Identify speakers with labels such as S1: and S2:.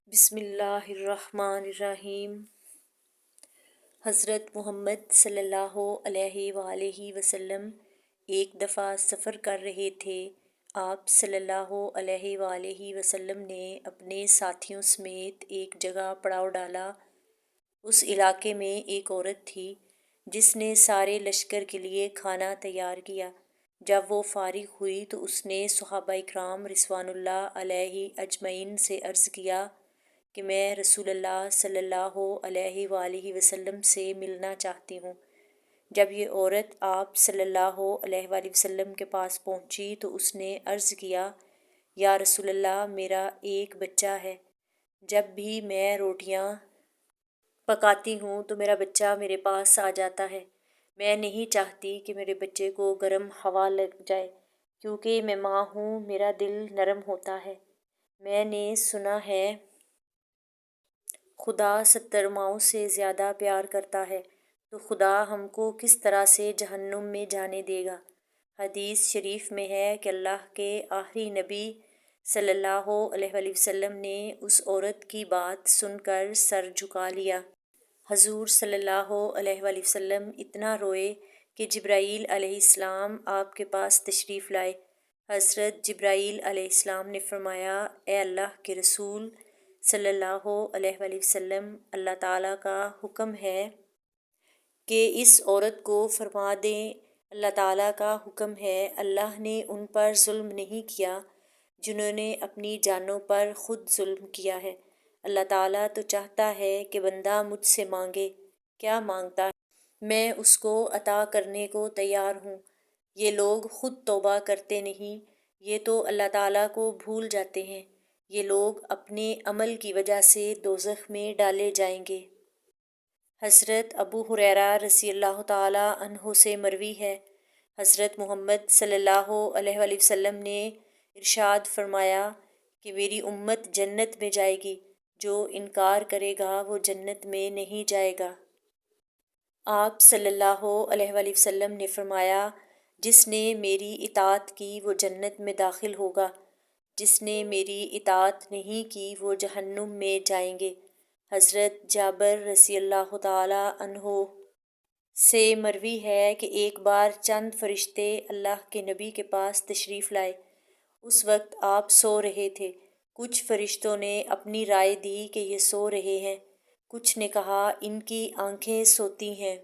S1: بسم اللہ الرحمن الرحیم۔ حضرت محمد صلی اللہ علیہ وآلہ وسلم ایک دفعہ سفر کر رہے تھے۔ آپ صلی اللہ علیہ وآلہ وسلم نے اپنے ساتھیوں سمیت ایک جگہ پڑاؤ ڈالا۔ اس علاقے میں ایک عورت تھی جس نے سارے لشکر کے لیے کھانا تیار کیا۔ جب وہ فارغ ہوئی تو اس نے صحابہ اکرام رضوان اللہ علیہ اجمعین سے عرض کیا کہ میں رسول اللہ صلی اللہ علیہ وآلہ وسلم سے ملنا چاہتی ہوں۔ جب یہ عورت آپ صلی اللہ علیہ وآلہ وسلم کے پاس پہنچی تو اس نے عرض کیا، یا رسول اللہ، میرا ایک بچہ ہے۔ جب بھی میں روٹیاں پکاتی ہوں تو میرا بچہ میرے پاس آ جاتا ہے۔ میں نہیں چاہتی کہ میرے بچے کو گرم ہوا لگ جائے، کیونکہ میں ماں ہوں، میرا دل نرم ہوتا ہے۔ میں نے سنا ہے خدا 70 ماؤں سے زیادہ پیار کرتا ہے، تو خدا ہم کو کس طرح سے جہنم میں جانے دے گا؟ حدیث شریف میں ہے کہ اللہ کے آخری نبی صلی اللہ علیہ وآلہ وسلم نے اس عورت کی بات سن کر سر جھکا لیا۔ حضور صلی اللہ علیہ وآلہ وسلم اتنا روئے کہ جبرائیل علیہ السلام آپ کے پاس تشریف لائے۔ حضرت جبرائیل علیہ السلام نے فرمایا، اے اللہ کے رسول صلی اللہ علیہ وآلہ وسلم، اللہ تعالیٰ کا حکم ہے کہ اس عورت کو فرما دیں، اللہ تعالیٰ کا حکم ہے، اللہ نے ان پر ظلم نہیں کیا جنہوں نے اپنی جانوں پر خود ظلم کیا ہے۔ اللہ تعالیٰ تو چاہتا ہے کہ بندہ مجھ سے مانگے، کیا مانگتا ہے میں اس کو عطا کرنے کو تیار ہوں۔ یہ لوگ خود توبہ کرتے نہیں، یہ تو اللہ تعالیٰ کو بھول جاتے ہیں۔ یہ لوگ اپنے عمل کی وجہ سے دوزخ میں ڈالے جائیں گے۔ حضرت ابو ہریرہ رضی اللہ تعالیٰ عنہ سے مروی ہے، حضرت محمد صلی اللہ علیہ وآلہ وسلم نے ارشاد فرمایا کہ میری امت جنت میں جائے گی، جو انکار کرے گا وہ جنت میں نہیں جائے گا۔ آپ صلی اللہ علیہ وآلہ وسلم نے فرمایا، جس نے میری اطاعت کی وہ جنت میں داخل ہوگا، جس نے میری اطاعت نہیں کی وہ جہنم میں جائیں گے۔ حضرت جابر رضی اللہ تعالیٰ عنہ سے مروی ہے کہ ایک بار چند فرشتے اللہ کے نبی کے پاس تشریف لائے۔ اس وقت آپ سو رہے تھے۔ کچھ فرشتوں نے اپنی رائے دی کہ یہ سو رہے ہیں، کچھ نے کہا ان کی آنکھیں سوتی ہیں۔